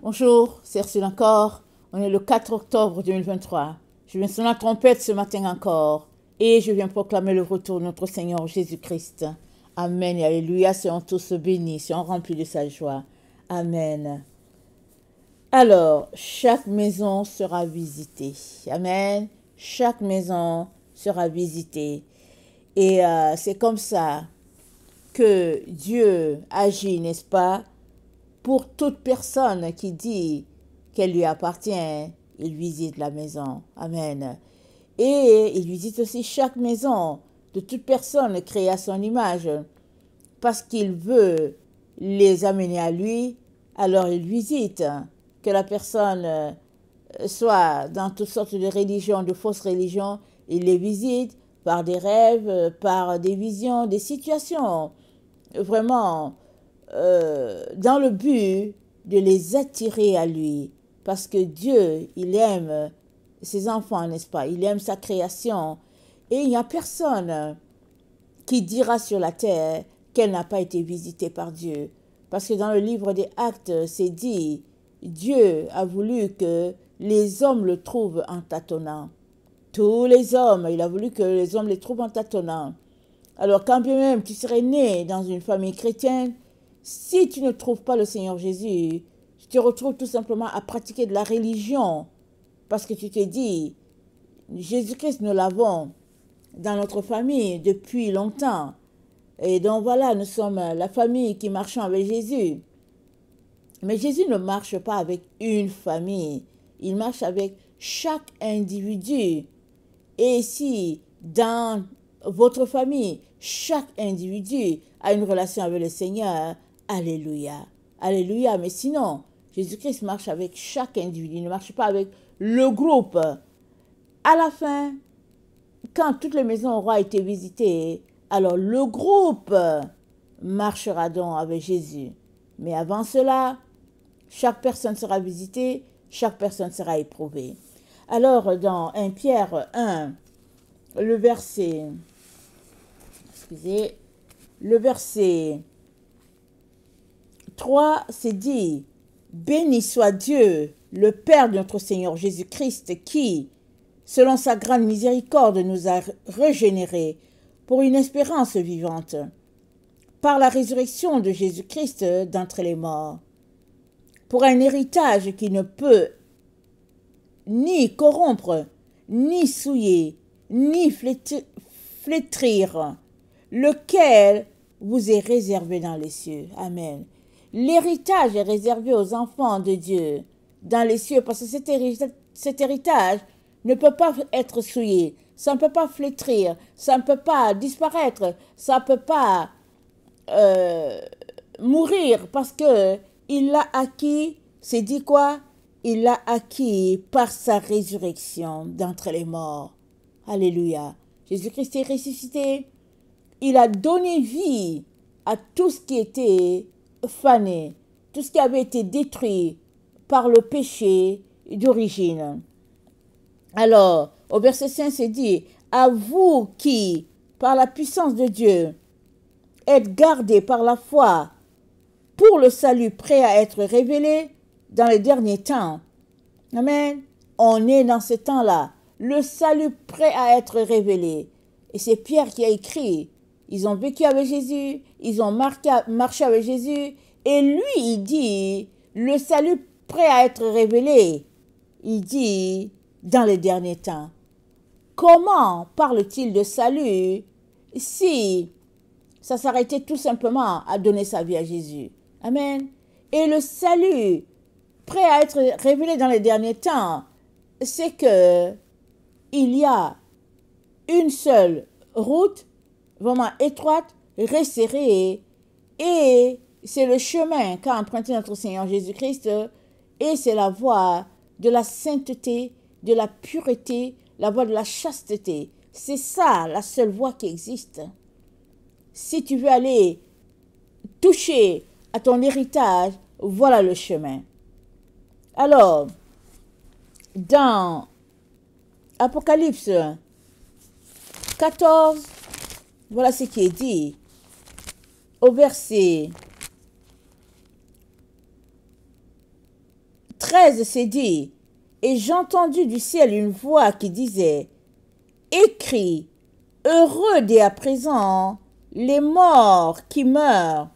Bonjour, c'est Ursule encore. On est le 4 octobre 2023. Je viens sonner la trompette ce matin encore et je viens proclamer le retour de notre Seigneur Jésus-Christ. Amen et alléluia, soyons tous bénis, soyons remplis de sa joie. Amen. Alors, chaque maison sera visitée. Amen. Chaque maison sera visitée. Et c'est comme ça que Dieu agit, n'est-ce pas? Pour toute personne qui dit qu'elle lui appartient, il visite la maison. Amen. Et il visite aussi chaque maison de toute personne créée à son image parce qu'il veut les amener à lui. Alors il visite. Que la personne soit dans toutes sortes de religions, de fausses religions, il les visite par des rêves, par des visions, des situations. Vraiment, dans le but de les attirer à lui. Parce que Dieu, il aime ses enfants, n'est-ce pas? Il aime sa création. Et il n'y a personne qui dira sur la terre qu'elle n'a pas été visitée par Dieu. Parce que dans le livre des Actes, c'est dit, Dieu a voulu que les hommes le trouvent en tâtonnant. Tous les hommes, il a voulu que les hommes les trouvent en tâtonnant. Alors quand bien même tu serais né dans une famille chrétienne, si tu ne trouves pas le Seigneur Jésus, tu te retrouves tout simplement à pratiquer de la religion. Parce que tu te dis, Jésus-Christ, nous l'avons dans notre famille depuis longtemps. Et donc voilà, nous sommes la famille qui marchons avec Jésus. Mais Jésus ne marche pas avec une famille. Il marche avec chaque individu. Et si dans votre famille, chaque individu a une relation avec le Seigneur, alléluia. Alléluia. Mais sinon, Jésus-Christ marche avec chaque individu. Il ne marche pas avec le groupe. À la fin, quand toutes les maisons auront été visitées, alors le groupe marchera donc avec Jésus. Mais avant cela, chaque personne sera visitée, chaque personne sera éprouvée. Alors, dans 1 Pierre 1, le verset 3, c'est dit, « Béni soit Dieu, le Père de notre Seigneur Jésus-Christ, qui, selon sa grande miséricorde, nous a régénérés pour une espérance vivante, par la résurrection de Jésus-Christ d'entre les morts, pour un héritage qui ne peut ni corrompre, ni souiller, ni flétrir, lequel vous est réservé dans les cieux. » Amen. L'héritage est réservé aux enfants de Dieu dans les cieux parce que cet héritage ne peut pas être souillé, ça ne peut pas flétrir, ça ne peut pas disparaître, ça ne peut pas mourir parce que il l'a acquis. C'est dit quoi? Il l'a acquis par sa résurrection d'entre les morts. Alléluia. Jésus-Christ est ressuscité. Il a donné vie à tout ce qui était fané, tout ce qui avait été détruit par le péché d'origine. Alors, au verset 5, c'est dit, « À vous qui, par la puissance de Dieu, êtes gardés par la foi pour le salut prêt à être révélé dans les derniers temps. » Amen. On est dans ce temps-là. Le salut prêt à être révélé. Et c'est Pierre qui a écrit. Ils ont vécu avec Jésus, ils ont marché avec Jésus. Et lui, il dit, le salut prêt à être révélé. Il dit, dans les derniers temps. Comment parle-t-il de salut si ça s'arrêtait tout simplement à donner sa vie à Jésus? Amen. Et le salut prêt à être révélé dans les derniers temps, c'est que il y a une seule route, vraiment étroite, resserrée, et c'est le chemin qu'a emprunté notre Seigneur Jésus-Christ, et c'est la voie de la sainteté, de la pureté, la voie de la chasteté. C'est ça, la seule voie qui existe. Si tu veux aller toucher à ton héritage, voilà le chemin. Alors, dans Apocalypse 14, voilà ce qui est dit au verset 13, c'est dit, « Et j'entendis du ciel une voix qui disait, « Écris, heureux dès à présent les morts qui meurent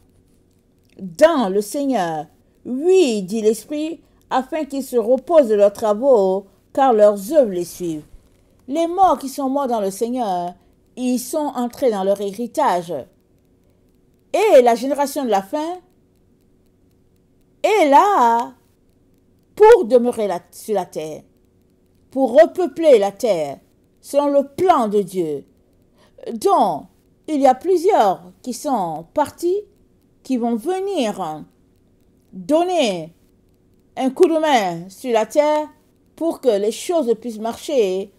dans le Seigneur. Oui, dit l'Esprit, afin qu'ils se reposent de leurs travaux, car leurs œuvres les suivent. » Les morts qui sont morts dans le Seigneur, ils sont entrés dans leur héritage. Et la génération de la fin est là pour demeurer sur la terre, pour repeupler la terre, selon le plan de Dieu. Donc, il y a plusieurs qui sont partis, qui vont venir donner un coup de main sur la terre pour que les choses puissent marcher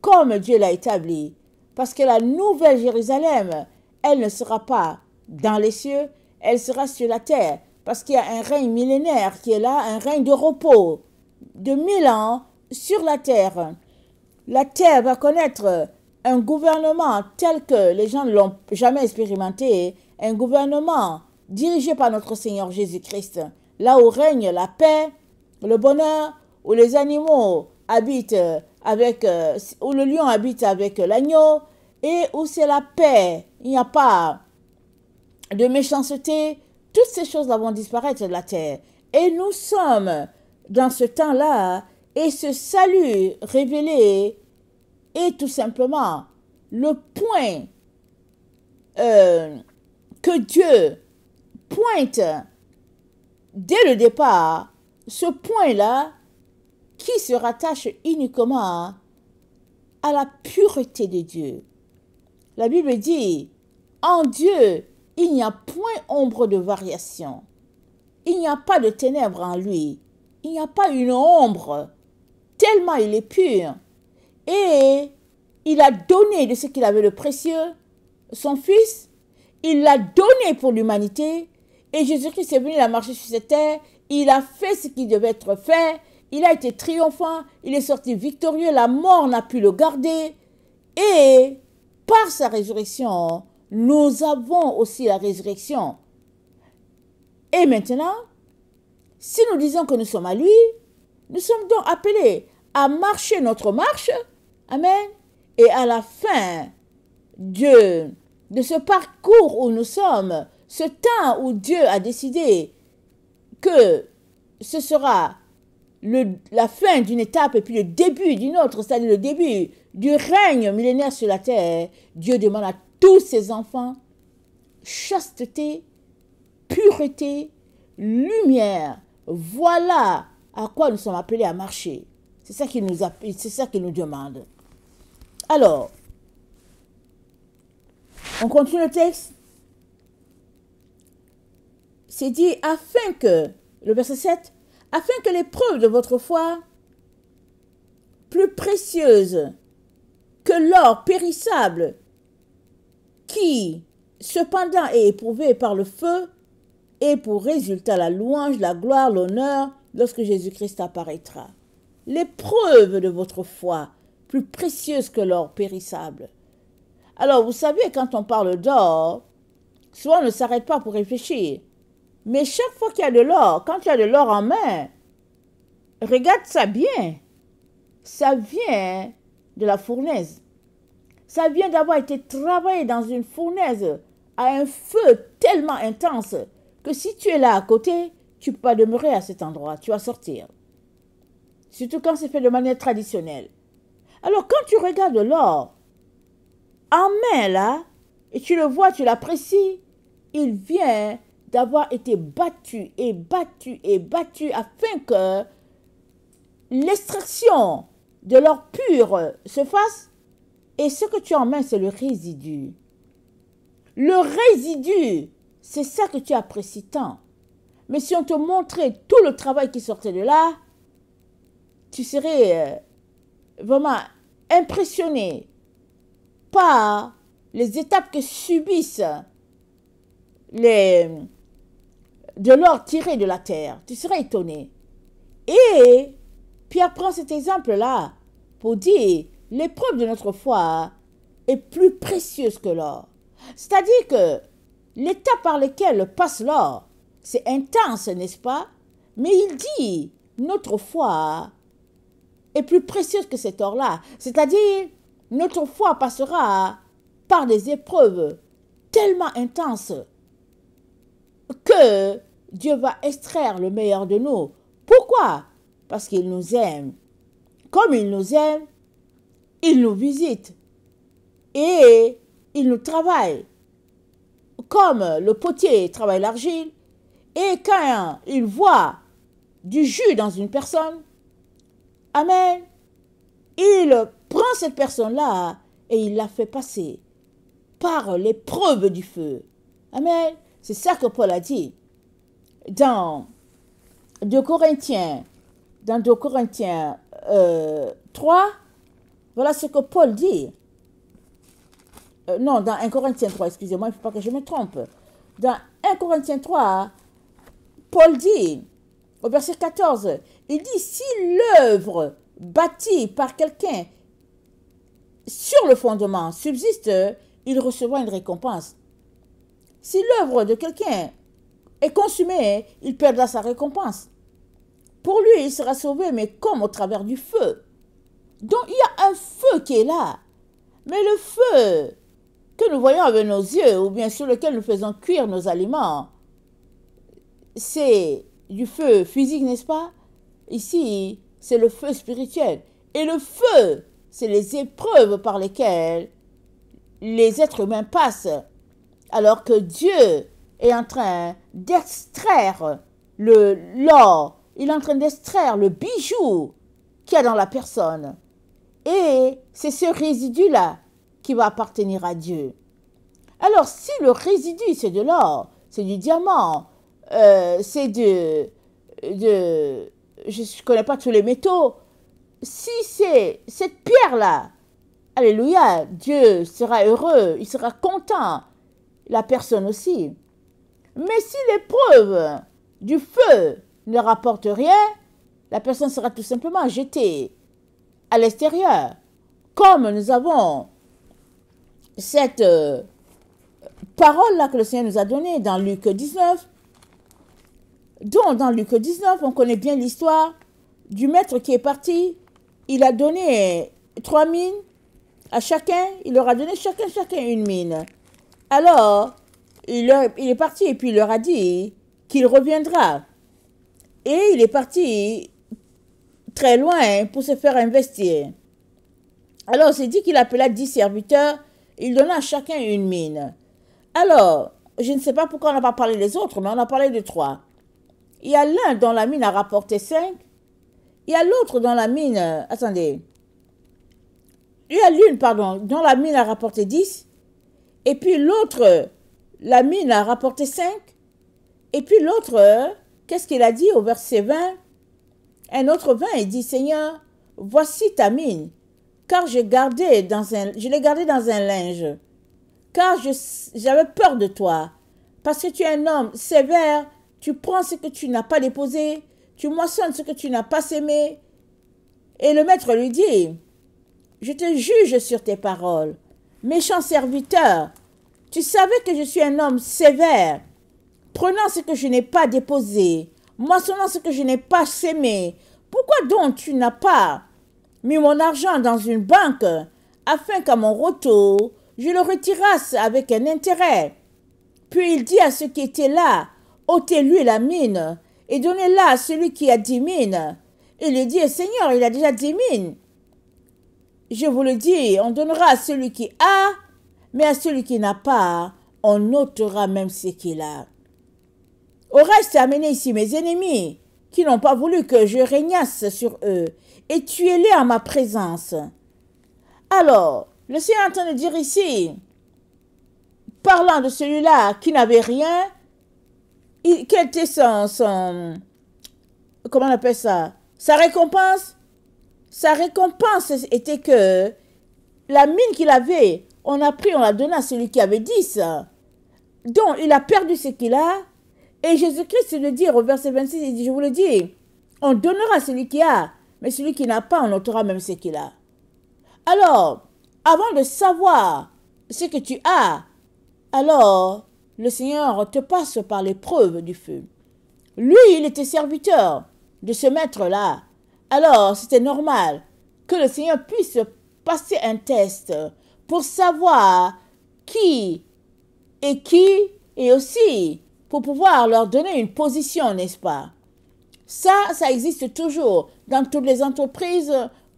comme Dieu l'a établi. Parce que la nouvelle Jérusalem, elle ne sera pas dans les cieux, elle sera sur la terre. Parce qu'il y a un règne millénaire qui est là, un règne de repos de 1000 ans sur la terre. La terre va connaître un gouvernement tel que les gens ne l'ont jamais expérimenté, un gouvernement dirigé par notre Seigneur Jésus-Christ, là où règne la paix, le bonheur, où les animaux habitent avec, où le lion habite avec l'agneau, et où c'est la paix, il n'y a pas de méchanceté. Toutes ces choses-là vont disparaître de la terre. Et nous sommes dans ce temps-là, et ce salut révélé est tout simplement le point que Dieu pointe dès le départ, ce point-là qui se rattache uniquement à la pureté de Dieu. La Bible dit, en Dieu, il n'y a point ombre de variation. Il n'y a pas de ténèbres en lui. Il n'y a pas une ombre, tellement il est pur. Et il a donné de ce qu'il avait de précieux, son Fils. Il l'a donné pour l'humanité. Et Jésus-Christ est venu, il a marché sur cette terre. Il a fait ce qui devait être fait. Il a été triomphant. Il est sorti victorieux. La mort n'a pu le garder. Et par sa résurrection, nous avons aussi la résurrection. Et maintenant, si nous disons que nous sommes à lui, nous sommes donc appelés à marcher notre marche. Amen. Et à la fin de ce parcours où nous sommes, ce temps où Dieu a décidé que ce sera la fin d'une étape et puis le début d'une autre, c'est-à-dire le début du règne millénaire sur la terre, Dieu demande à tous ses enfants chasteté, pureté, lumière. Voilà à quoi nous sommes appelés à marcher. C'est ça qu'il nous demande. Alors, on continue le texte. C'est dit, afin que, le verset 7, afin que l'épreuve de votre foi, plus précieuse que l'or périssable, qui cependant est éprouvé par le feu, ait pour résultat la louange, la gloire, l'honneur, lorsque Jésus-Christ apparaîtra. L'épreuve de votre foi, plus précieuse que l'or périssable. Alors, vous savez, quand on parle d'or, souvent on ne s'arrête pas pour réfléchir. Mais chaque fois qu'il y a de l'or, quand tu as de l'or en main, regarde ça bien. Ça vient de la fournaise. Ça vient d'avoir été travaillé dans une fournaise à un feu tellement intense que si tu es là à côté, tu ne peux pas demeurer à cet endroit. Tu vas sortir. Surtout quand c'est fait de manière traditionnelle. Alors, quand tu regardes l'or en main là, et tu le vois, tu l'apprécies, il vient d'avoir été battu et battu et battu afin que l'extraction de l'or pur se fasse. Et ce que tu as en main, c'est le résidu. Le résidu, c'est ça que tu apprécies tant. Mais si on te montrait tout le travail qui sortait de là, tu serais vraiment impressionné par les étapes que subissent de l'or tiré de la terre. Tu serais étonné. Et Pierre prend cet exemple-là pour dire l'épreuve de notre foi est plus précieuse que l'or. C'est-à-dire que l'étape par laquelle passe l'or, c'est intense, n'est-ce pas? Mais il dit, notre foi est plus précieuse que cet or-là. C'est-à-dire, notre foi passera par des épreuves tellement intenses que Dieu va extraire le meilleur de nous. Pourquoi? Parce qu'il nous aime. Comme il nous aime, il nous visite et il nous travaille. Comme le potier travaille l'argile, et quand il voit du jus dans une personne, amen, il prend cette personne-là et il la fait passer par l'épreuve du feu. Amen. C'est ça que Paul a dit dans 2 Corinthiens 3. Voilà ce que Paul dit. Non, dans 1 Corinthiens 3, excusez-moi, il ne faut pas que je me trompe. Dans 1 Corinthiens 3, Paul dit, au verset 14, il dit, si l'œuvre bâtie par quelqu'un sur le fondement subsiste, il recevra une récompense. Si l'œuvre de quelqu'un est consumée, il perdra sa récompense. Pour lui, il sera sauvé, mais comme au travers du feu. Donc, il y a un feu qui est là. Mais le feu que nous voyons avec nos yeux, ou bien sur lequel nous faisons cuire nos aliments, c'est du feu physique, n'est-ce pas? Ici, c'est le feu spirituel. Et le feu, c'est les épreuves par lesquelles les êtres humains passent, alors que Dieu est en train d'extraire l'or, il est en train d'extraire le bijou qu'il y a dans la personne. Et c'est ce résidu-là qui va appartenir à Dieu. Alors, si le résidu, c'est de l'or, c'est du diamant, c'est je ne connais pas tous les métaux, si c'est cette pierre-là, alléluia, Dieu sera heureux, il sera content, la personne aussi. Mais si l'épreuve du feu ne rapporte rien, la personne sera tout simplement jetée à l'extérieur. Comme nous avons cette parole-là que le Seigneur nous a donnée dans Luc 19, dont dans Luc 19, on connaît bien l'histoire du maître qui est parti. Il a donné 3 mines à chacun, il leur a donné chacun une mine. Alors, il est parti et puis il leur a dit qu'il reviendra. Et il est parti très loin pour se faire investir. Alors, c'est dit qu'il appela 10 serviteurs, il donna à chacun une mine. Alors, je ne sais pas pourquoi on n'a pas parlé des autres, mais on a parlé de 3. Il y a l'un dont la mine a rapporté 5. Il y a l'autre dont la mine... attendez. Il y a l'une, pardon, dont la mine a rapporté 10. Et puis l'autre, la mine a rapporté 5. Et puis l'autre, qu'est-ce qu'il a dit au verset 20? Un autre 20, il dit, Seigneur, voici ta mine, car je l'ai gardée dans un linge, car j'avais peur de toi, parce que tu es un homme sévère, tu prends ce que tu n'as pas déposé, tu moissonnes ce que tu n'as pas sémé. Et le maître lui dit, je te juge sur tes paroles, méchant serviteur, tu savais que je suis un homme sévère, prenant ce que je n'ai pas déposé, moissonnant ce que je n'ai pas sémé. Pourquoi donc tu n'as pas mis mon argent dans une banque, afin qu'à mon retour, je le retirasse avec un intérêt? Puis il dit à ceux qui étaient là, ôtez-lui la mine, et donnez-la à celui qui a 10 mines. Il lui dit, Seigneur, il a déjà 10 mines. Je vous le dis, on donnera à celui qui a, mais à celui qui n'a pas, on ôtera même ce qu'il a. Au reste, amenez ici mes ennemis, qui n'ont pas voulu que je régnasse sur eux, et tuez-les en ma présence. Alors, le Seigneur est en train de dire ici, parlant de celui-là qui n'avait rien, quel était son comment on appelle ça? Sa récompense? Sa récompense était que la mine qu'il avait, on l'a donné à celui qui avait 10. Donc, il a perdu ce qu'il a. Et Jésus-Christ le dit au verset 26, il dit, je vous le dis, on donnera à celui qui a, mais celui qui n'a pas, on ôtera même ce qu'il a. Alors, avant de savoir ce que tu as, alors le Seigneur te passe par l'épreuve du feu. Lui, il était serviteur. de ce maître-là. Alors, c'était normal que le Seigneur puisse passer un test pour savoir qui est qui et aussi pour pouvoir leur donner une position, n'est-ce pas? Ça existe toujours dans toutes les entreprises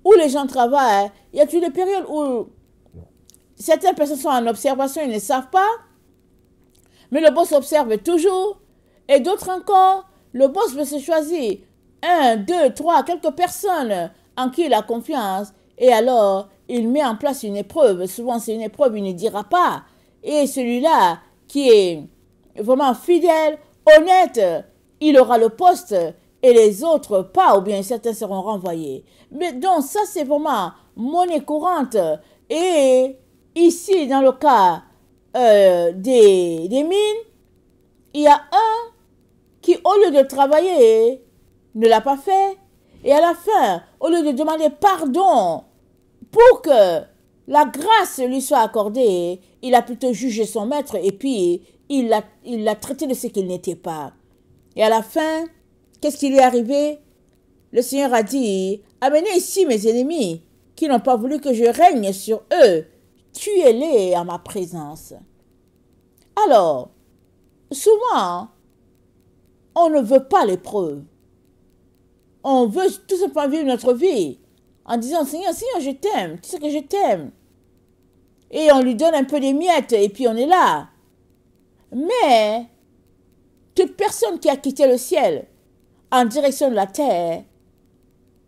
où les gens travaillent. Il y a toujours des périodes où certaines personnes sont en observation, ils ne savent pas, mais le boss observe toujours. Et d'autres encore, le boss veut se choisir 1, 2, 3, quelques personnes en qui il a confiance. Et alors, il met en place une épreuve. Souvent, c'est une épreuve, il ne dira pas. Et celui-là qui est vraiment fidèle, honnête, il aura le poste et les autres pas, ou bien certains seront renvoyés. Mais donc, ça, c'est vraiment monnaie courante. Et ici, dans le cas des mines, il y a un qui, au lieu de travailler, ne l'a pas fait. Et à la fin, au lieu de demander pardon pour que la grâce lui soit accordée, il a plutôt jugé son maître et puis il l'a traité de ce qu'il n'était pas. Et à la fin, qu'est-ce qui lui est arrivé? Le Seigneur a dit, amenez ici mes ennemis qui n'ont pas voulu que je règne sur eux. Tuez-les en ma présence. Alors, souvent, on ne veut pas l'épreuve. On veut tout simplement vivre notre vie en disant, Seigneur, je t'aime, tu sais que je t'aime. Et on lui donne un peu des miettes et puis on est là. Mais toute personne qui a quitté le ciel en direction de la terre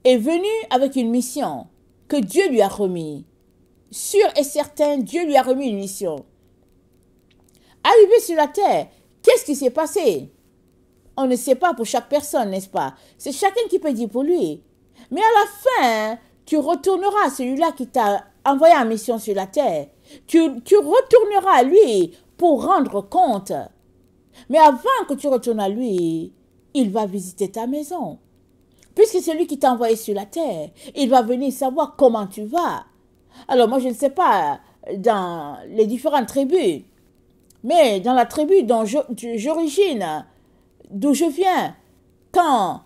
est venue avec une mission que Dieu lui a remis. Sûr et certain, Dieu lui a remis une mission. Arrivé sur la terre, qu'est-ce qui s'est passé? On ne sait pas pour chaque personne, n'est-ce pas? C'est chacun qui peut dire pour lui. Mais à la fin, tu retourneras à celui-là qui t'a envoyé en mission sur la terre. Tu retourneras à lui pour rendre compte. Mais avant que tu retournes à lui, il va visiter ta maison. Puisque c'est lui qui t'a envoyé sur la terre, il va venir savoir comment tu vas. Alors moi, je ne sais pas dans les différentes tribus, mais dans la tribu dont j'origine, d'où je viens, quand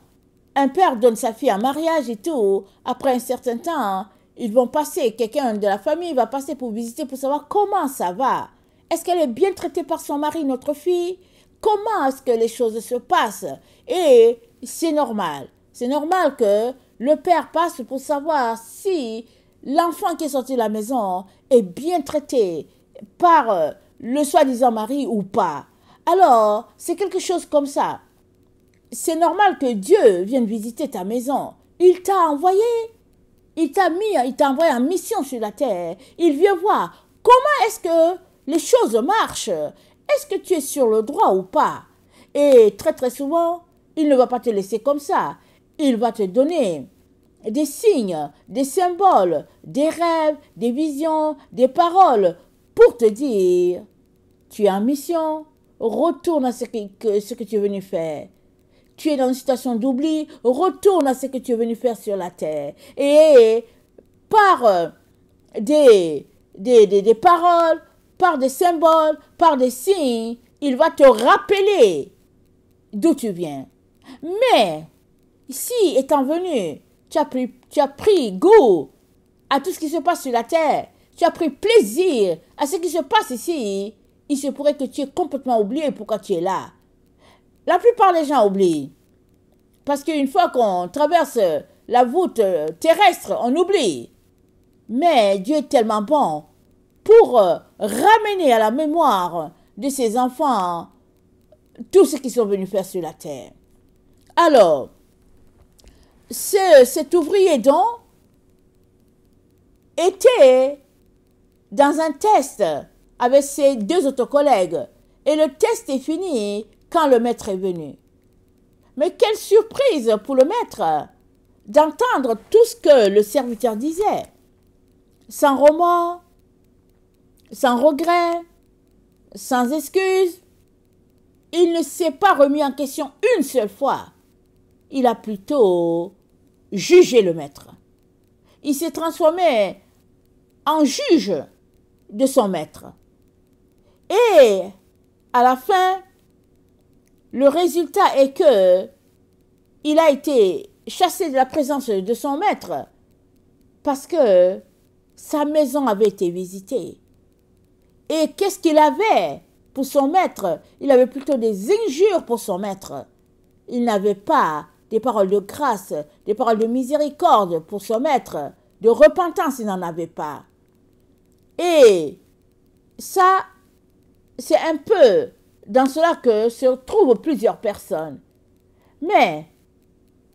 un père donne sa fille en mariage et tout, après un certain temps, ils vont passer, quelqu'un de la famille va passer pour visiter, pour savoir comment ça va. Est-ce qu'elle est bien traitée par son mari, notre fille? Comment est-ce que les choses se passent? Et c'est normal. C'est normal que le père passe pour savoir si l'enfant qui est sorti de la maison est bien traité par le soi-disant mari ou pas. Alors, c'est quelque chose comme ça. C'est normal que Dieu vienne visiter ta maison. Il t'a envoyé. Il t'a envoyé en mission sur la terre. Il vient voir comment est-ce que les choses marchent. Est-ce que tu es sur le droit ou pas? Et très très souvent, il ne va pas te laisser comme ça. Il va te donner des signes, des symboles, des rêves, des visions, des paroles pour te dire, tu es en mission, retourne à ce que tu es venu faire. Tu es dans une situation d'oubli, retourne à ce que tu es venu faire sur la terre. Et par des paroles, par des symboles, par des signes, il va te rappeler d'où tu viens. Mais si, étant venu, tu as pris goût à tout ce qui se passe sur la terre, tu as pris plaisir à ce qui se passe ici, il se pourrait que tu aies complètement oublié pourquoi tu es là. La plupart des gens oublient. Parce qu'une fois qu'on traverse la voûte terrestre, on oublie. Mais Dieu est tellement bon pour ramener à la mémoire de ses enfants tout ce qu'ils sont venus faire sur la terre. Alors, cet ouvrier donc était dans un test avec ses deux autres collègues. Et le test est fini quand le maître est venu. Mais quelle surprise pour le maître d'entendre tout ce que le serviteur disait. Sans remords, sans regret, sans excuse. Il ne s'est pas remis en question une seule fois. Il a plutôt jugé le maître. Il s'est transformé en juge de son maître. Et à la fin, le résultat est que il a été chassé de la présence de son maître parce que sa maison avait été visitée. Et qu'est-ce qu'il avait pour son maître? Il avait plutôt des injures pour son maître. Il n'avait pas des paroles de grâce, des paroles de miséricorde pour son maître, de repentance, il n'en avait pas. Et ça, c'est un peu dans cela que se retrouvent plusieurs personnes. Mais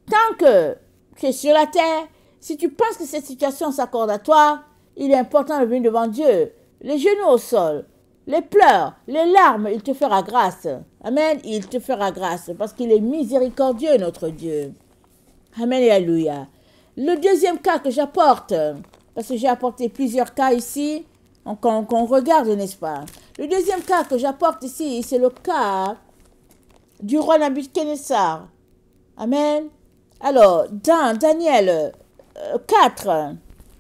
tant que tu es sur la terre, si tu penses que cette situation s'accorde à toi, il est important de venir devant Dieu, les genoux au sol, les pleurs, les larmes, il te fera grâce. Amen, il te fera grâce parce qu'il est miséricordieux, notre Dieu. Amen et alléluia. Le deuxième cas que j'apporte, parce que j'ai apporté plusieurs cas ici, qu'on regarde, n'est-ce pas? Le deuxième cas que j'apporte ici, c'est le cas du roi Nabuchodonosor. Amen. Alors, dans Daniel 4,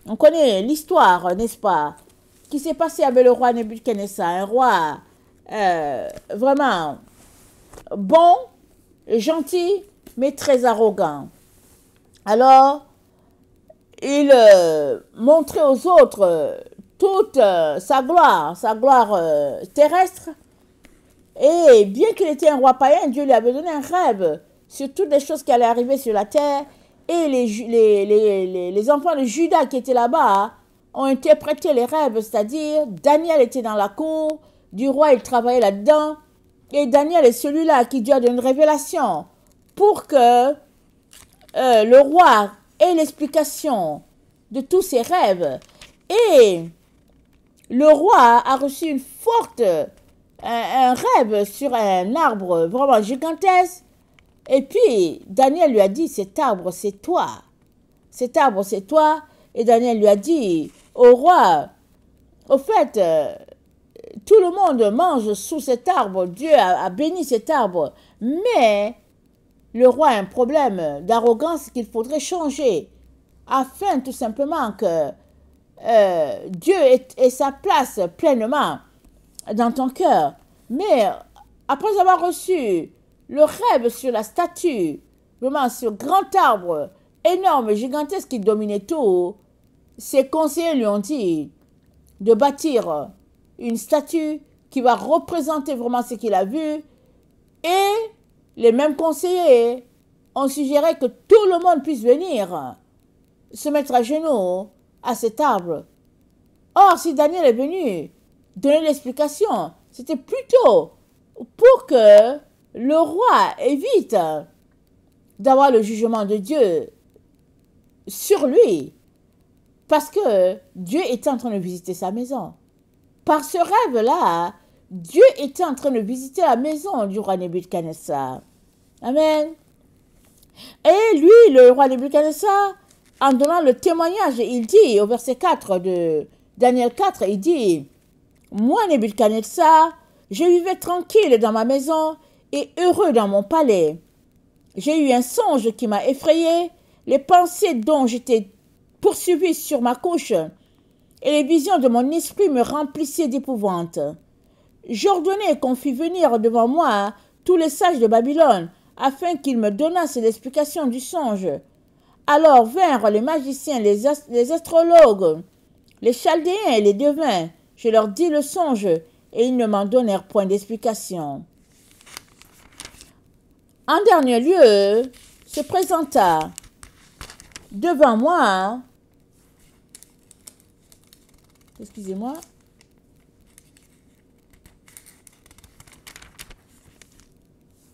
on connaît l'histoire, n'est-ce pas, qui s'est passé avec le roi Nabuchodonosor, un roi vraiment bon, gentil, mais très arrogant. Alors, il montrait aux autres toute sa gloire terrestre. Et bien qu'il était un roi païen, Dieu lui avait donné un rêve sur toutes les choses qui allaient arriver sur la terre. Et les enfants de Juda qui étaient là-bas ont interprété les rêves, c'est-à-dire Daniel était dans la cour du roi, il travaillait là-dedans. Et Daniel est celui-là qui Dieu a donné une révélation pour que le roi ait l'explication de tous ses rêves. Et le roi a reçu une forte, un rêve sur un arbre vraiment gigantesque. Et puis, Daniel lui a dit, cet arbre, c'est toi. Cet arbre, c'est toi. Et Daniel lui a dit, au roi, au fait, tout le monde mange sous cet arbre. Dieu a béni cet arbre. Mais le roi a un problème d'arrogance qu'il faudrait changer afin tout simplement que Dieu ait sa place pleinement dans ton cœur. Mais après avoir reçu le rêve sur la statue, vraiment sur grand arbre énorme, gigantesque qui dominait tout, ses conseillers lui ont dit de bâtir une statue qui va représenter vraiment ce qu'il a vu. Et les mêmes conseillers ont suggéré que tout le monde puisse venir se mettre à genoux à cet arbre. Or, si Daniel est venu donner l'explication, c'était plutôt pour que le roi évite d'avoir le jugement de Dieu sur lui, parce que Dieu était en train de visiter sa maison. Par ce rêve-là, Dieu était en train de visiter la maison du roi Nabuchodonosor. Amen. Et lui, le roi Nabuchodonosor, en donnant le témoignage, il dit au verset 4 de Daniel 4, il dit « Moi, Nabuchodonosor, je vivais tranquille dans ma maison et heureux dans mon palais. J'ai eu un songe qui m'a effrayé, les pensées dont j'étais poursuivi sur ma couche, et les visions de mon esprit me remplissaient d'épouvante. J'ordonnai qu'on fît venir devant moi tous les sages de Babylone, afin qu'ils me donnassent l'explication du songe. Alors vinrent les magiciens, les astrologues, les chaldéens et les devins. Je leur dis le songe, et ils ne m'en donnèrent point d'explication. En dernier lieu, se présenta devant moi, excusez-moi,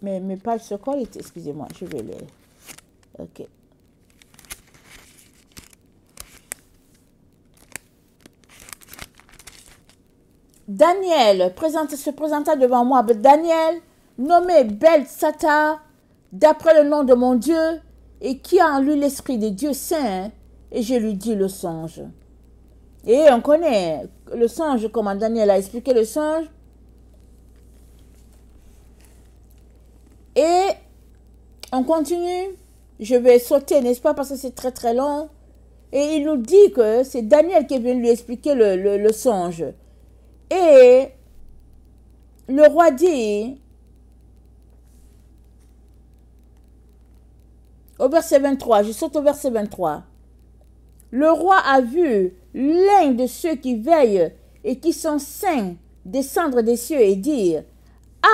mes pages se collent, excusez-moi, je vais les... Ok. Daniel se présenta devant moi. Daniel, nommé Beltsatar, d'après le nom de mon Dieu, et qui a en lui l'esprit des dieux saints, et je lui dis le songe. Et on connaît le songe, comment Daniel a expliqué le songe. Et on continue. Je vais sauter, n'est-ce pas, parce que c'est très très long. Et il nous dit que c'est Daniel qui est venu lui expliquer le songe. Et le roi dit, Au verset 23, je saute au verset 23. Le roi a vu l'un de ceux qui veillent et qui sont saints descendre des cieux et dire: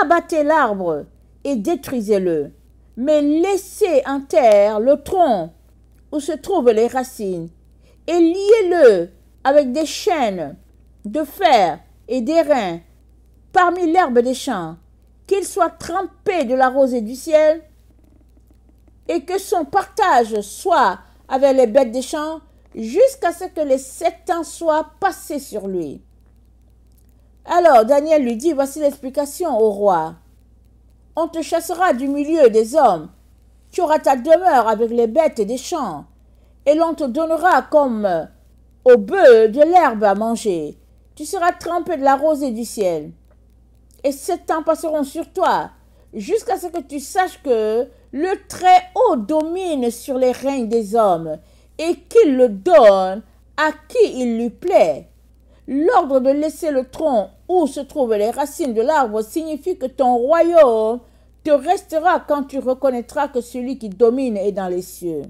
abattez l'arbre et détruisez-le, mais laissez en terre le tronc où se trouvent les racines, et liez-le avec des chaînes de fer et d'airain parmi l'herbe des champs, qu'il soit trempé de la rosée du ciel, et que son partage soit avec les bêtes des champs, jusqu'à ce que les 7 ans soient passés sur lui. Alors Daniel lui dit: voici l'explication au roi. On te chassera du milieu des hommes, tu auras ta demeure avec les bêtes des champs, et l'on te donnera comme au bœuf de l'herbe à manger. Tu seras trempé de la rosée du ciel. Et 7 ans passeront sur toi, jusqu'à ce que tu saches que le Très-Haut domine sur les règnes des hommes, et qu'il le donne à qui il lui plaît. L'ordre de laisser le tronc où se trouvent les racines de l'arbre signifie que ton royaume te restera quand tu reconnaîtras que celui qui domine est dans les cieux.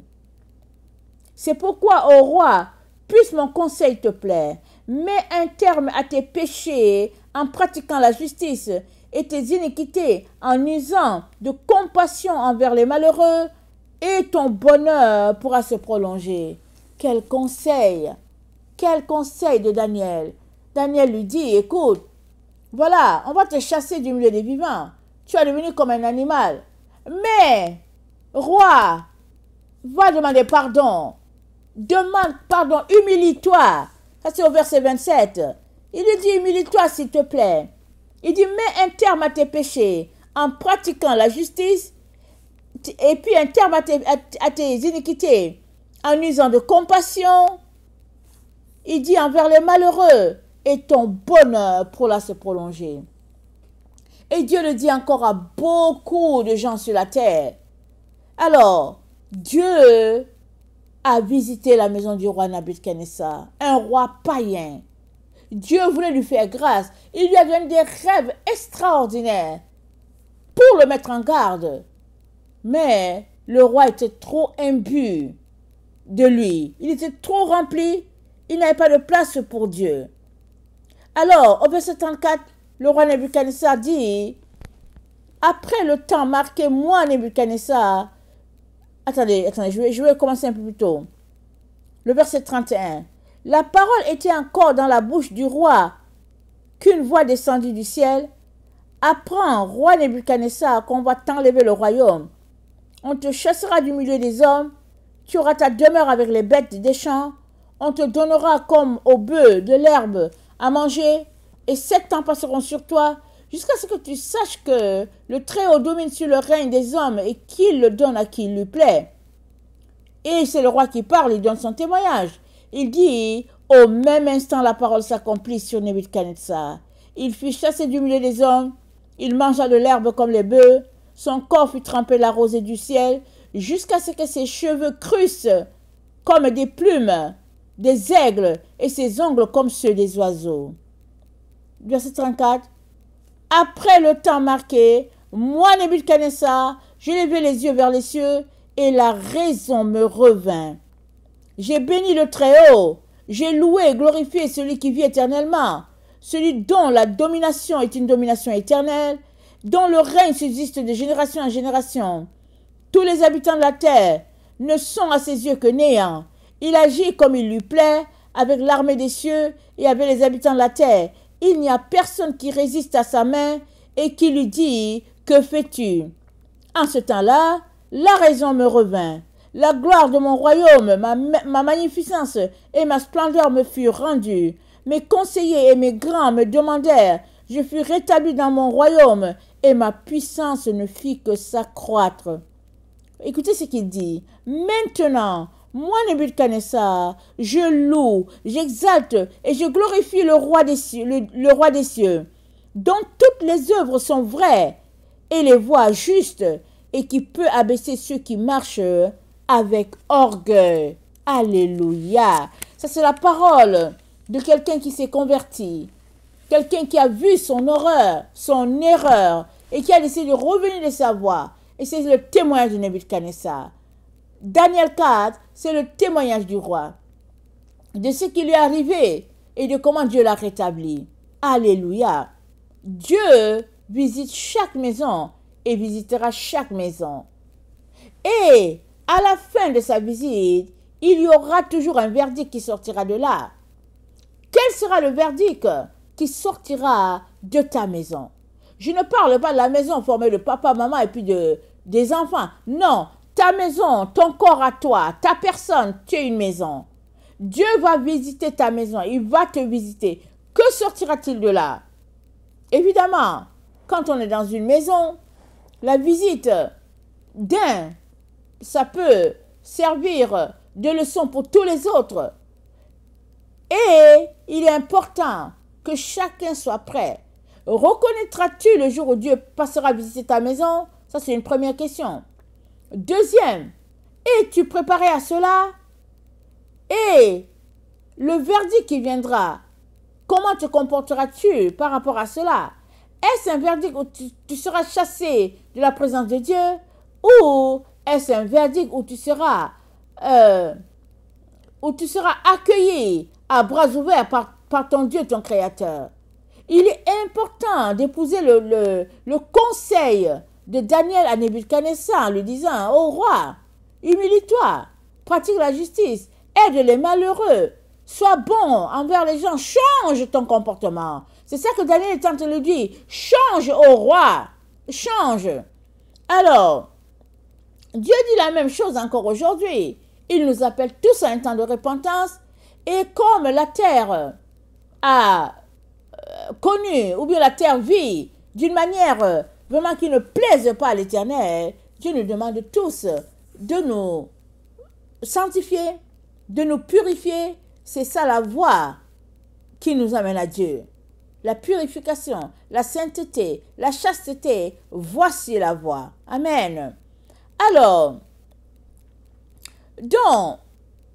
C'est pourquoi, ô roi, puisse mon conseil te plaire. Mets un terme à tes péchés en pratiquant la justice et tes iniquités en usant de compassion envers les malheureux, et ton bonheur pourra se prolonger. Quel conseil! Quel conseil de Daniel! Daniel lui dit: écoute, voilà, on va te chasser du milieu des vivants. Tu es devenu comme un animal. Mais, roi, va demander pardon. Demande pardon, humilie-toi. Ça, c'est au verset 27. Il lui dit: humilie-toi, s'il te plaît. Il dit: mets un terme à tes péchés en pratiquant la justice, et puis un terme à tes iniquités en usant de compassion. Il dit: envers les malheureux, et ton bonheur pourra se prolonger. Et Dieu le dit encore à beaucoup de gens sur la terre. Alors, Dieu a visité la maison du roi Nabuchodonosor, un roi païen. Dieu voulait lui faire grâce. Il lui a donné des rêves extraordinaires pour le mettre en garde. Mais le roi était trop imbu de lui. Il était trop rempli. Il n'avait pas de place pour Dieu. Alors, au verset 34, le roi Nabuchodonosor dit: après le temps marqué, moi, Nabuchodonosor. Attendez, je vais commencer un peu plus tôt. Le verset 31. La parole était encore dans la bouche du roi qu'une voix descendue du ciel: apprends, roi Nabuchodonosor, qu'on va t'enlever le royaume. On te chassera du milieu des hommes, tu auras ta demeure avec les bêtes des champs, on te donnera comme au bœuf de l'herbe à manger, et 7 ans passeront sur toi, jusqu'à ce que tu saches que le Très-Haut domine sur le règne des hommes et qu'il le donne à qui il lui plaît. Et c'est le roi qui parle, il donne son témoignage. Il dit: au même instant la parole s'accomplit sur Nebuchadnezzar. Il fut chassé du milieu des hommes, il mangea de l'herbe comme les bœufs, son corps fut trempé de la rosée du ciel, jusqu'à ce que ses cheveux crussent comme des plumes des aigles et ses ongles comme ceux des oiseaux. Verset 34. Après le temps marqué, moi, Nebuchadnezzar, je levai les yeux vers les cieux, et la raison me revint. J'ai béni le Très-Haut, j'ai loué et glorifié celui qui vit éternellement, celui dont la domination est une domination éternelle, dont le règne subsiste de génération en génération. Tous les habitants de la terre ne sont à ses yeux que néants. Il agit comme il lui plaît, avec l'armée des cieux et avec les habitants de la terre. Il n'y a personne qui résiste à sa main et qui lui dit: que fais-tu? En ce temps-là, la raison me revint. La gloire de mon royaume, ma magnificence et ma splendeur me furent rendues. Mes conseillers et mes grands me demandèrent. Je fus rétabli dans mon royaume et ma puissance ne fit que s'accroître. Écoutez ce qu'il dit. Maintenant, moi, Nebuchadnezzar, je loue, j'exalte et je glorifie le roi des cieux, dont toutes les œuvres sont vraies et les voies justes, et qui peut abaisser ceux qui marchent avec orgueil. Alléluia. Ça, c'est la parole de quelqu'un qui s'est converti, quelqu'un qui a vu son horreur, son erreur, et qui a décidé de revenir de sa voie. Et c'est le témoignage de Nebuchadnezzar. Daniel 4, c'est le témoignage du roi, de ce qui lui est arrivé et de comment Dieu l'a rétabli. Alléluia. Dieu visite chaque maison et visitera chaque maison. Et à la fin de sa visite, il y aura toujours un verdict qui sortira de là. Quel sera le verdict qui sortira de ta maison? Je ne parle pas de la maison formée de papa, maman et puis des enfants. Non, ta maison, ton corps à toi, ta personne, tu es une maison. Dieu va visiter ta maison, il va te visiter. Que sortira-t-il de là? Évidemment, quand on est dans une maison, la visite d'un, ça peut servir de leçon pour tous les autres. Et il est important que chacun soit prêt. Reconnaîtras-tu le jour où Dieu passera visiter ta maison? Ça, c'est une première question. Deuxième, es-tu préparé à cela? Et le verdict qui viendra, comment te comporteras-tu par rapport à cela? Est-ce un verdict où tu seras chassé de la présence de Dieu? Ou est-ce un verdict où tu seras accueilli à bras ouverts par ton Dieu, ton Créateur? Il est important d'épouser le conseil de Daniel à Nebuchadnezzar en lui disant: ô roi, humilie-toi, pratique la justice, aide les malheureux, sois bon envers les gens, change ton comportement. C'est ça que Daniel est en train de lui dire: change, ô roi, change. Alors, Dieu dit la même chose encore aujourd'hui. Il nous appelle tous à un temps de repentance, et comme la terre a connu, ou bien la terre vit d'une manière vraiment qui ne plaise pas à l'Éternel, Dieu nous demande tous de nous sanctifier, de nous purifier. C'est ça la voie qui nous amène à Dieu. La purification, la sainteté, la chasteté, voici la voie. Amen. Alors, donc,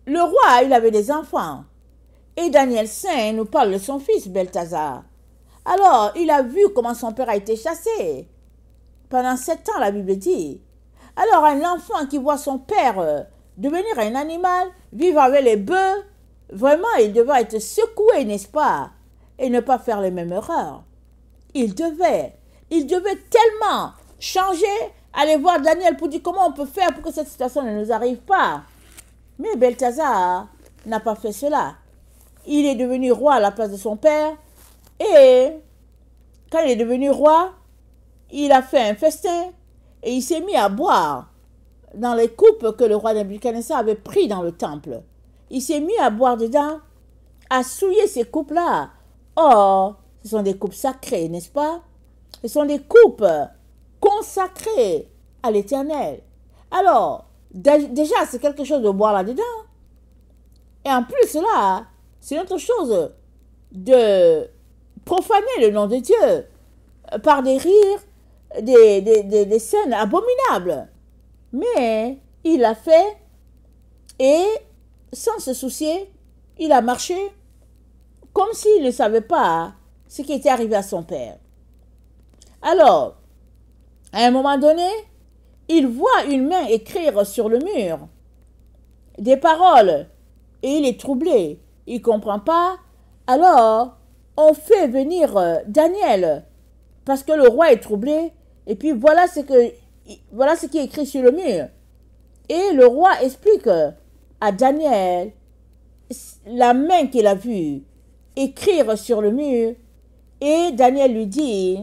le roi, il avait des enfants. Et Daniel 5 nous parle de son fils Belthazar. Alors, il a vu comment son père a été chassé. Pendant 7 ans, la Bible dit. Alors, un enfant qui voit son père devenir un animal, vivre avec les bœufs, vraiment, il devait être secoué, n'est-ce pas? Et ne pas faire les mêmes erreurs. Il devait tellement changer, aller voir Daniel pour dire comment on peut faire pour que cette situation ne nous arrive pas. Mais Belthazar n'a pas fait cela. Il est devenu roi à la place de son père. Et quand il est devenu roi, il a fait un festin et il s'est mis à boire dans les coupes que le roi Nebuchadnezzar avait pris dans le temple. Il s'est mis à boire dedans, à souiller ces coupes-là. Or, ce sont des coupes sacrées, n'est-ce pas? Ce sont des coupes consacrées à l'Éternel. Alors, déjà, c'est quelque chose de boire là-dedans. Et en plus, là, c'est une autre chose de profaner le nom de Dieu par des rires, des scènes abominables. Mais il l'a fait et sans se soucier, il a marché comme s'il ne savait pas ce qui était arrivé à son père. Alors, à un moment donné, il voit une main écrire sur le mur des paroles et il est troublé. Il ne comprend pas. Alors, on fait venir Daniel parce que le roi est troublé. Et puis voilà ce qui est écrit sur le mur. Et le roi explique à Daniel la main qu'il a vue écrire sur le mur. Et Daniel lui dit,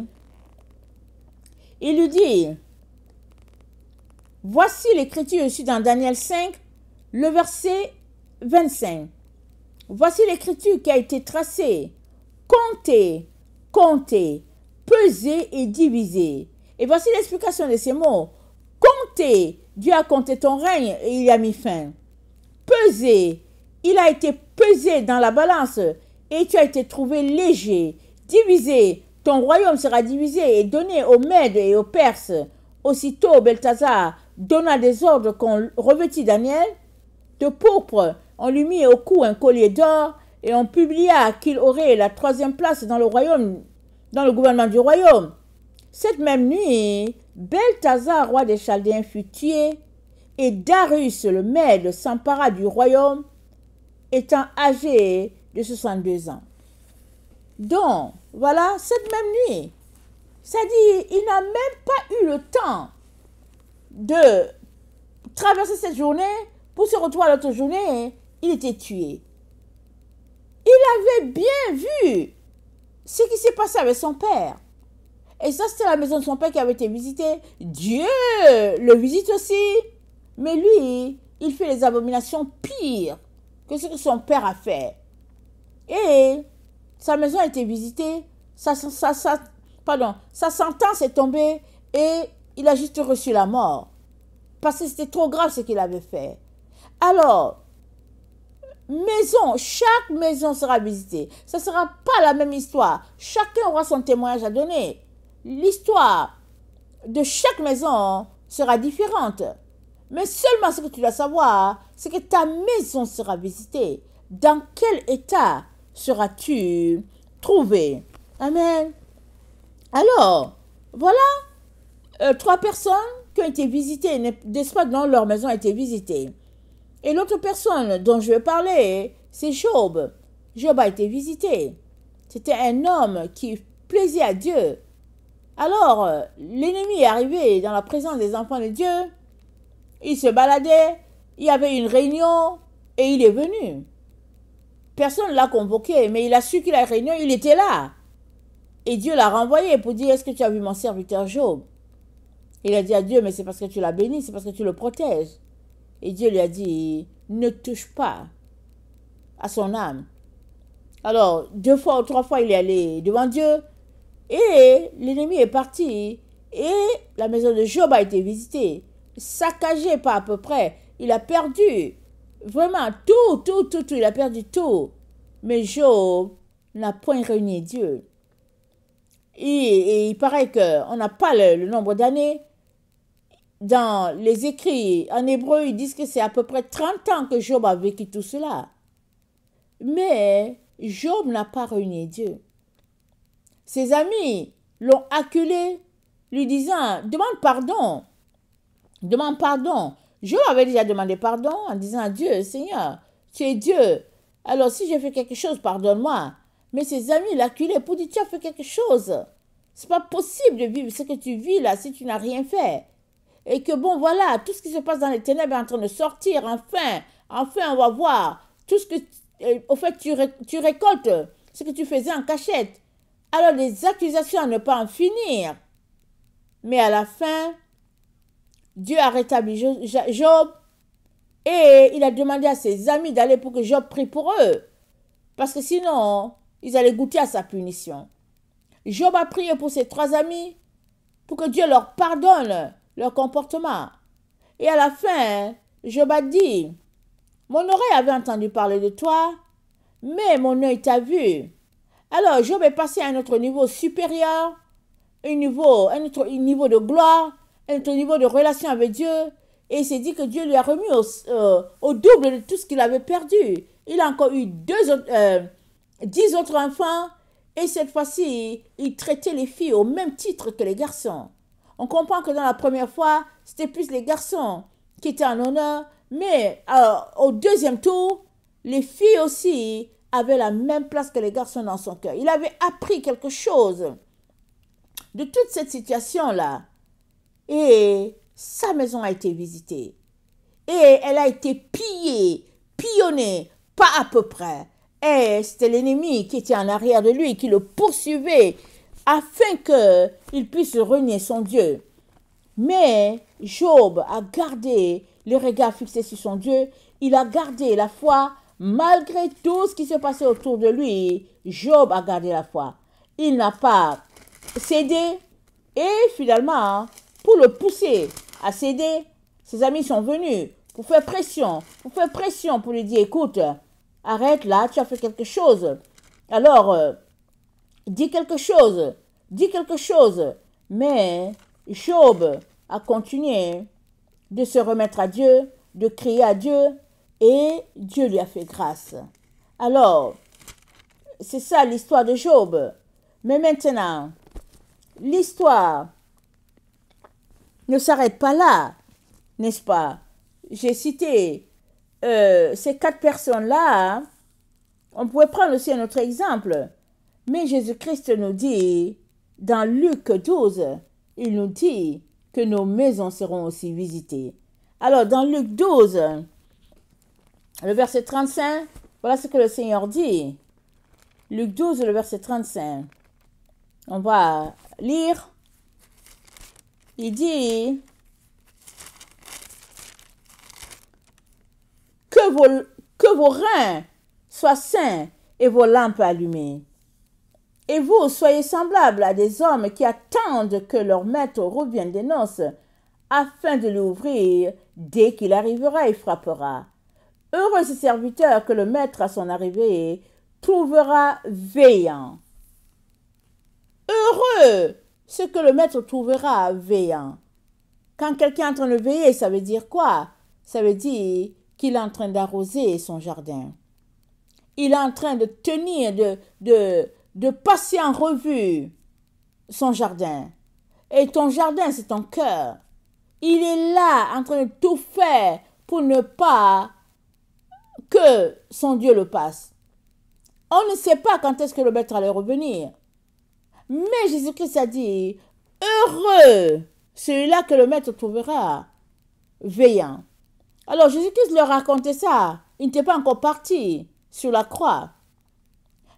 voici l'écriture ici dans Daniel 5, le verset 25. Voici l'écriture qui a été tracée, comptée, pesée et divisée. Et voici l'explication de ces mots. Comptez, Dieu a compté ton règne et il y a mis fin. Pesé, il a été pesé dans la balance et tu as été trouvé léger. Divisé, ton royaume sera divisé et donné aux Mèdes et aux Perses. Aussitôt, Belthazar donna des ordres qu'on revêtit Daniel de pourpre. On lui mit au cou un collier d'or et on publia qu'il aurait la 3e place dans le royaume, dans le gouvernement du royaume. Cette même nuit, Belthazar, roi des Chaldéens, fut tué Et Darius le Mède s'empara du royaume, étant âgé de 62 ans. Donc, voilà, cette même nuit, c'est-à-dire, il n'a même pas eu le temps de traverser cette journée pour se retrouver à l'autre journée, il était tué. Il avait bien vu ce qui s'est passé avec son père. Et ça, c'était la maison de son père qui avait été visitée. Dieu le visite aussi. Mais lui, il fait les abominations pires que ce que son père a fait. Et sa maison a été visitée. Sa sentence est tombée et il a juste reçu la mort. Parce que c'était trop grave ce qu'il avait fait. Alors, chaque maison sera visitée. Ce ne sera pas la même histoire. Chacun aura son témoignage à donner. L'histoire de chaque maison sera différente. Mais seulement ce que tu dois savoir, c'est que ta maison sera visitée. Dans quel état seras-tu trouvé? Amen. Alors, voilà 3 personnes qui ont été visitées, n'est-ce pas, dont leur maison a été visitée. Et l'autre personne dont je vais parler, c'est Job. Job a été visité. C'était un homme qui plaisait à Dieu. Alors, l'ennemi est arrivé dans la présence des enfants de Dieu. Il se baladait, il y avait une réunion et il est venu. Personne ne l'a convoqué, mais il a su qu'il a une réunion, il était là. Et Dieu l'a renvoyé pour dire, est-ce que tu as vu mon serviteur Job? Il a dit à Dieu, mais c'est parce que tu l'as béni, c'est parce que tu le protèges. Et Dieu lui a dit, ne touche pas à son âme. Alors, 2 fois ou 3 fois, il est allé devant Dieu. Et l'ennemi est parti. Et la maison de Job a été visitée. Saccagée pas à peu près. Il a perdu vraiment tout. Il a perdu tout. Mais Job n'a point réuni Dieu. Et il paraît qu'on n'a pas le nombre d'années. Dans les écrits en hébreu, ils disent que c'est à peu près 30 ans que Job a vécu tout cela. Mais Job n'a pas réuni Dieu. Ses amis l'ont acculé, lui disant, demande pardon. Demande pardon. Job avait déjà demandé pardon en disant à Dieu, Seigneur, tu es Dieu. Alors si j'ai fait quelque chose, pardonne-moi. Mais ses amis l'acculaient pour dire, tu as fait quelque chose. C'est pas possible de vivre ce que tu vis là si tu n'as rien fait. Et que bon, voilà, tout ce qui se passe dans les ténèbres est en train de sortir. Enfin, on va voir. Tout ce que, au fait, tu récoltes ce que tu faisais en cachette. Alors, les accusations à ne pas en finir. Mais à la fin, Dieu a rétabli Job et il a demandé à ses amis d'aller pour que Job prie pour eux. Parce que sinon, ils allaient goûter à sa punition. Job a prié pour ses 3 amis pour que Dieu leur pardonne leur comportement. Et à la fin, Job a dit, mon oreille avait entendu parler de toi, mais mon œil t'a vu. Alors Job est passé à un autre niveau supérieur, un autre niveau de gloire, un autre niveau de relation avec Dieu, et il s'est dit que Dieu lui a remis au double de tout ce qu'il avait perdu. Il a encore eu 10 autres enfants, et cette fois-ci, il traitait les filles au même titre que les garçons. On comprend que dans la première fois, c'était plus les garçons qui étaient en honneur, mais au deuxième tour, les filles aussi avaient la même place que les garçons dans son cœur. Il avait appris quelque chose de toute cette situation-là. Et sa maison a été visitée. Et elle a été pillonnée, pas à peu près. Et c'était l'ennemi qui était en arrière de lui, qui le poursuivait afin qu'il puisse renier son Dieu. Mais Job a gardé le regard fixé sur son Dieu. Il a gardé la foi malgré tout ce qui se passait autour de lui. Job a gardé la foi. Il n'a pas cédé. Et finalement, pour le pousser à céder, ses amis sont venus pour faire pression. Pour lui dire, écoute, arrête là, tu as fait quelque chose. Alors, dis quelque chose. Mais Job a continué de se remettre à Dieu, de crier à Dieu, et Dieu lui a fait grâce. Alors, c'est ça l'histoire de Job. Mais maintenant, l'histoire ne s'arrête pas là, n'est-ce pas? j'ai cité ces 4 personnes-là, on pourrait prendre aussi un autre exemple. Mais Jésus-Christ nous dit, dans Luc 12, il nous dit que nos maisons seront aussi visitées. Alors, dans Luc 12, le verset 35, voilà ce que le Seigneur dit. Luc 12, le verset 35. On va lire. Il dit que vos reins soient sains et vos lampes allumées. Et vous, soyez semblables à des hommes qui attendent que leur maître revienne des noces, afin de l'ouvrir dès qu'il arrivera et frappera. Heureux ce serviteur que le maître à son arrivée trouvera veillant. Heureux ce que le maître trouvera veillant. Quand quelqu'un est en train de veiller, ça veut dire quoi? Ça veut dire qu'il est en train d'arroser son jardin. Il est en train de tenir, de passer en revue son jardin. Et ton jardin, c'est ton cœur. Il est là, en train de tout faire pour ne pas que son Dieu le passe. On ne sait pas quand est-ce que le maître allait revenir. Mais Jésus-Christ a dit, heureux celui-là que le maître trouvera veillant. Alors Jésus-Christ leur racontait ça. Il n'était pas encore parti sur la croix.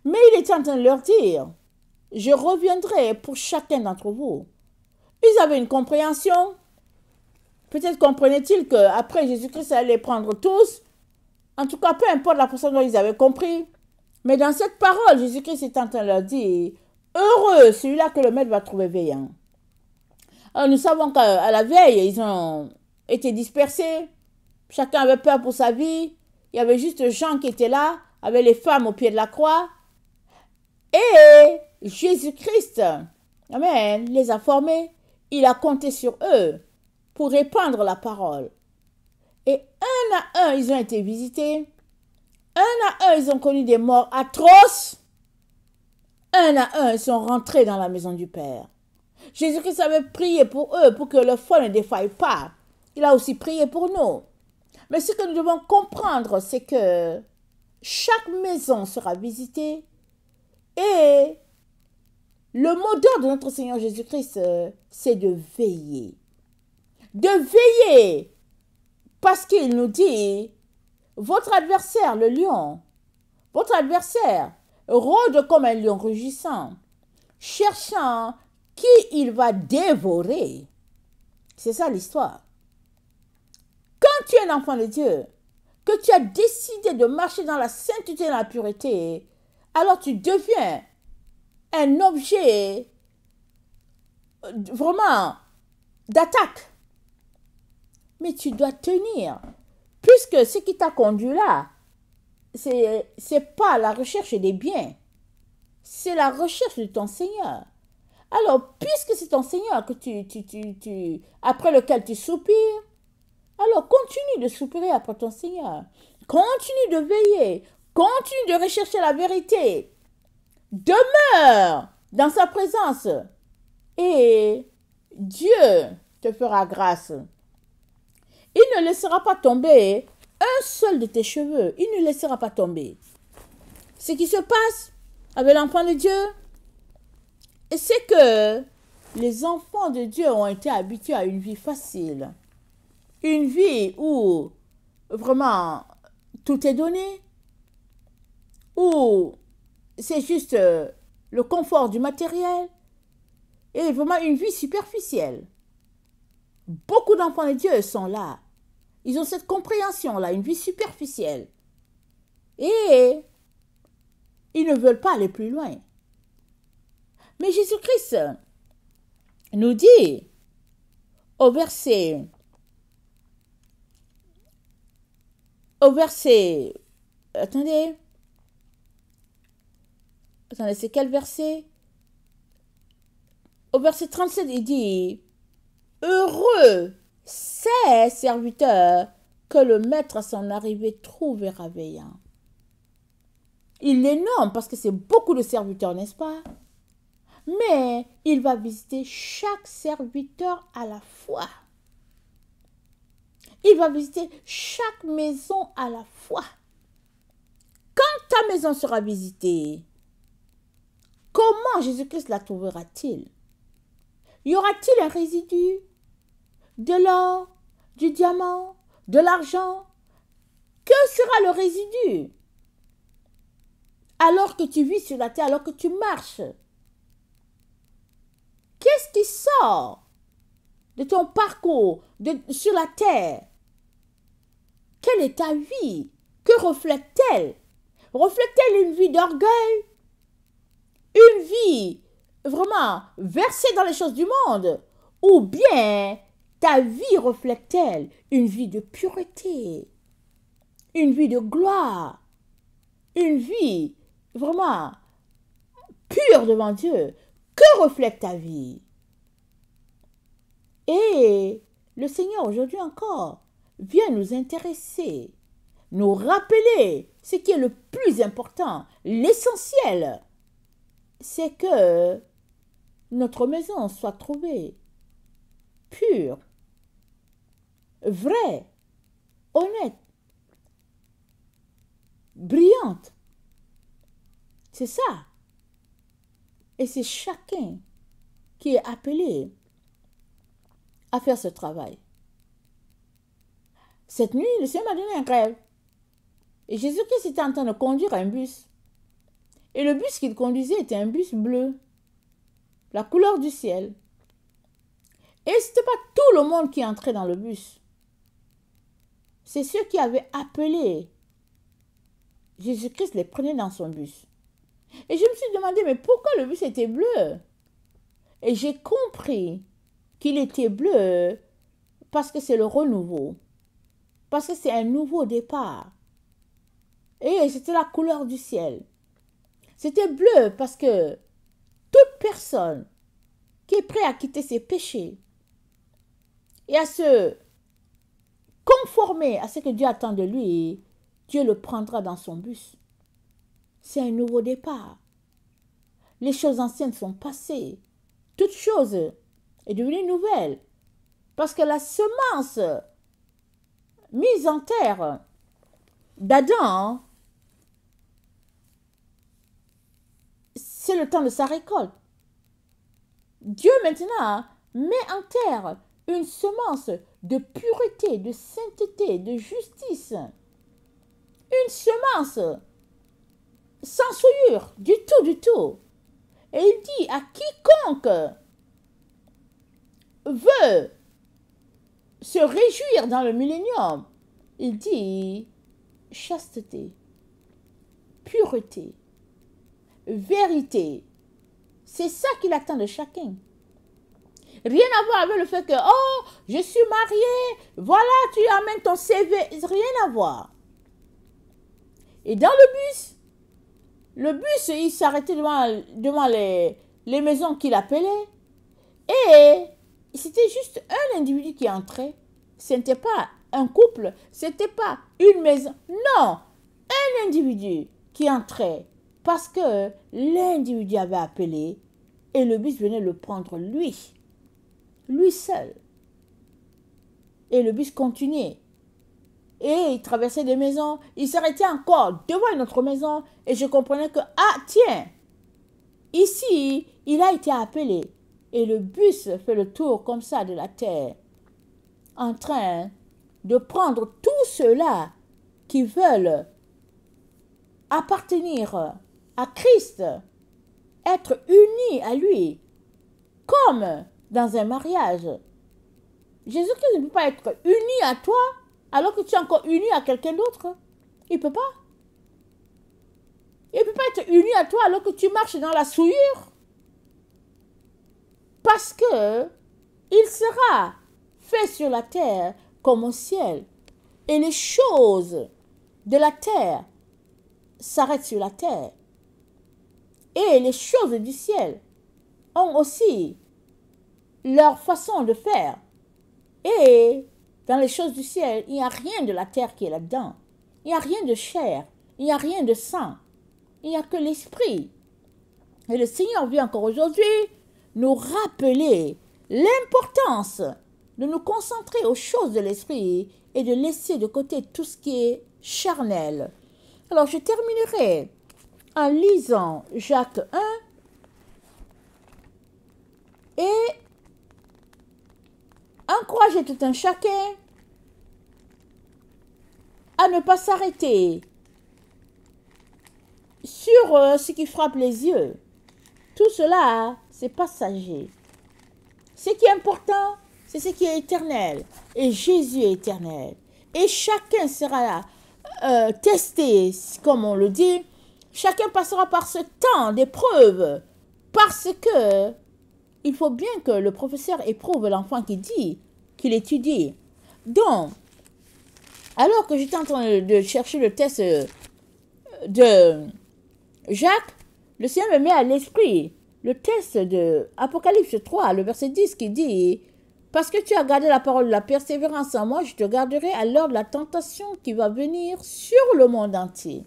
Mais il était en train de leur dire, je reviendrai pour chacun d'entre vous. Ils avaient une compréhension. Peut-être comprenaient-ils qu'après Jésus-Christ allait les prendre tous. En tout cas, peu importe la façon dont ils avaient compris. Mais dans cette parole, Jésus-Christ est en train de leur dire, heureux celui-là que le maître va trouver veillant. Alors nous savons qu'à la veille, ils ont été dispersés. Chacun avait peur pour sa vie. Il y avait juste Jean qui était là, avec les femmes au pied de la croix. Et Jésus-Christ, amen, les a formés. Il a compté sur eux pour répandre la parole. Et un à un, ils ont été visités. Un à un, ils ont connu des morts atroces. Un à un, ils sont rentrés dans la maison du Père. Jésus-Christ avait prié pour eux, pour que leur foi ne défaille pas. Il a aussi prié pour nous. Mais ce que nous devons comprendre, c'est que chaque maison sera visitée. Et le mot d'ordre de notre Seigneur Jésus-Christ, c'est de veiller. De veiller. Parce qu'il nous dit, votre adversaire, le lion, votre adversaire, rôde comme un lion rugissant, cherchant qui il va dévorer. C'est ça l'histoire. Quand tu es un enfant de Dieu, que tu as décidé de marcher dans la sainteté et dans la pureté, alors tu deviens un objet vraiment d'attaque. Mais tu dois tenir. Puisque ce qui t'a conduit là, c'est pas la recherche des biens. C'est la recherche de ton Seigneur. Alors, puisque c'est ton Seigneur après lequel tu soupires, alors continue de soupirer après ton Seigneur. Continue de veiller. Continue de rechercher la vérité. Demeure dans sa présence. Et Dieu te fera grâce. Il ne laissera pas tomber un seul de tes cheveux. Il ne laissera pas tomber. Ce qui se passe avec l'enfant de Dieu, c'est que les enfants de Dieu ont été habitués à une vie facile. Une vie où vraiment tout est donné. Où c'est juste le confort du matériel. Et vraiment une vie superficielle. Beaucoup d'enfants de Dieu sont là. Ils ont cette compréhension-là, une vie superficielle. Et ils ne veulent pas aller plus loin. Mais Jésus-Christ nous dit au verset, attendez, c'est quel verset? Au verset 37, il dit, heureux ces serviteurs que le maître à son arrivée trouvera veillant. Il les nomme parce que c'est beaucoup de serviteurs, n'est-ce pas? Mais il va visiter chaque serviteur à la fois. Il va visiter chaque maison à la fois. Quand ta maison sera visitée, comment Jésus-Christ la trouvera-t-il? Y aura-t-il un résidu? De l'or, du diamant, de l'argent? Que sera le résidu? Alors que tu vis sur la terre, alors que tu marches, qu'est-ce qui sort de ton parcours sur la terre? Quelle est ta vie? Que reflète-t-elle? Reflète-t-elle une vie d'orgueil? Une vie vraiment versée dans les choses du monde? Ou bien ta vie reflète-t-elle une vie de pureté? Une vie de gloire? Une vie vraiment pure devant Dieu? Que reflète ta vie? Et le Seigneur aujourd'hui encore vient nous intéresser, nous rappeler ce qui est le plus important, l'essentiel, c'est que notre maison soit trouvée pure, vraie, honnête, brillante. C'est ça. Et c'est chacun qui est appelé à faire ce travail. Cette nuit, le Seigneur m'a donné un rêve. Et Jésus-Christ était en train de conduire un bus. Et le bus qu'il conduisait était un bus bleu, la couleur du ciel. Et ce n'était pas tout le monde qui entrait dans le bus. C'est ceux qui avaient appelé Jésus-Christ les prenait dans son bus. Et je me suis demandé, mais pourquoi le bus était bleu? Et j'ai compris qu'il était bleu parce que c'est le renouveau. Parce que c'est un nouveau départ. Et c'était la couleur du ciel. C'était bleu parce que toute personne qui est prête à quitter ses péchés et à se conformer à ce que Dieu attend de lui, Dieu le prendra dans son bus. C'est un nouveau départ. Les choses anciennes sont passées. Toute chose est devenue nouvelle. Parce que la semence mise en terre d'Adam, c'est le temps de sa récolte. Dieu maintenant met en terre une semence de pureté, de sainteté, de justice. Une semence sans souillure, du tout, du tout. Et il dit à quiconque veut se réjouir dans le millénium, il dit chasteté, pureté, vérité. C'est ça qu'il attend de chacun. Rien à voir avec le fait que, oh, je suis mariée, voilà, tu amènes ton CV. Rien à voir. Et dans le bus, il s'arrêtait devant les maisons qu'il appelait. Et c'était juste un individu qui entrait. Ce n'était pas un couple, ce n'était pas une maison. Non, un individu qui entrait. Parce que l'individu avait appelé et le bus venait le prendre lui. Lui seul. Et le bus continuait. Et il traversait des maisons. Il s'arrêtait encore devant une autre maison. Et je comprenais que, ah tiens, ici, il a été appelé. Et le bus fait le tour comme ça de la terre. En train de prendre tous ceux-là qui veulent appartenir à Christ. Être unis à lui. Comme dans un mariage. Jésus-Christ ne peut pas être uni à toi alors que tu es encore uni à quelqu'un d'autre. Il ne peut pas. Il ne peut pas être uni à toi alors que tu marches dans la souillure. Parce que il sera fait sur la terre comme au ciel. Et les choses de la terre s'arrêtent sur la terre. Et les choses du ciel ont aussi leur façon de faire. Et dans les choses du ciel, il n'y a rien de la terre qui est là-dedans. Il n'y a rien de chair. Il n'y a rien de sang. Il n'y a que l'esprit. Et le Seigneur vient encore aujourd'hui nous rappeler l'importance de nous concentrer aux choses de l'esprit et de laisser de côté tout ce qui est charnel. Alors, je terminerai en lisant Jacques 1 et encourager tout un chacun à ne pas s'arrêter sur ce qui frappe les yeux. Tout cela, c'est passager. Ce qui est important, c'est ce qui est éternel. Et Jésus est éternel. Et chacun sera testé, comme on le dit. Chacun passera par ce temps d'épreuve. Parce que il faut bien que le professeur éprouve l'enfant qui dit, qu'il étudie. Donc, alors que j'étais en train de chercher le test de Jacques, le Seigneur me met à l'esprit le test de Apocalypse 3, le verset 10 qui dit « Parce que tu as gardé la parole de la persévérance en moi, je te garderai à l'heure de la tentation qui va venir sur le monde entier. »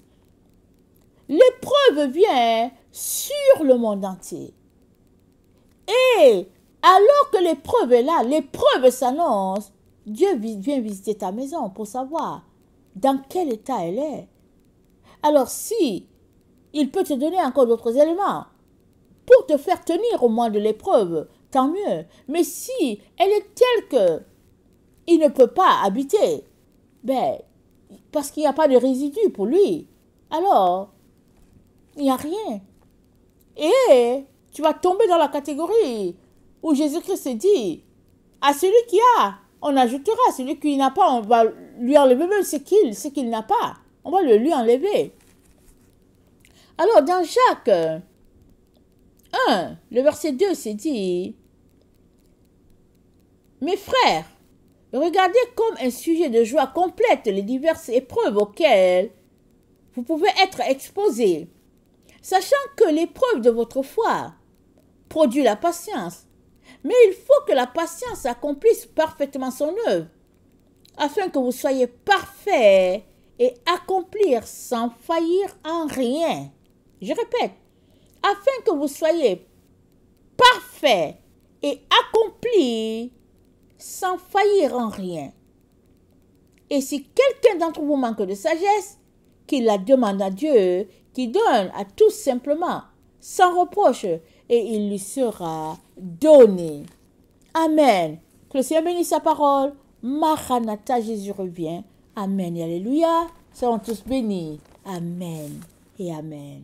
L'épreuve vient sur le monde entier. Et alors que l'épreuve est là, l'épreuve s'annonce, Dieu vient visiter ta maison pour savoir dans quel état elle est. Alors si il peut te donner encore d'autres éléments pour te faire tenir au moins de l'épreuve, tant mieux. Mais si elle est telle que il ne peut pas habiter, parce qu'il n'y a pas de résidu pour lui, alors il n'y a rien. Et tu vas tomber dans la catégorie où Jésus-Christ dit, à celui qui a, on ajoutera, à celui qui n'a pas, on va lui enlever même ce qu'il n'a pas. On va le lui enlever. Alors, dans Jacques 1, le verset 2, c'est dit, « Mes frères, regardez comme un sujet de joie complète les diverses épreuves auxquelles vous pouvez être exposés, sachant que l'épreuve de votre foi produit la patience. Mais il faut que la patience accomplisse parfaitement son œuvre, afin que vous soyez parfaits et accomplir sans faillir en rien. » Je répète, afin que vous soyez parfaits et accomplis sans faillir en rien. Et si quelqu'un d'entre vous manque de sagesse, qu'il la demande à Dieu, qui donne à tous simplement, sans reproche, et il lui sera donné. Amen. Que le Seigneur bénisse sa parole. Maranatha, Jésus revient. Amen et alléluia. Serons tous bénis. Amen et amen.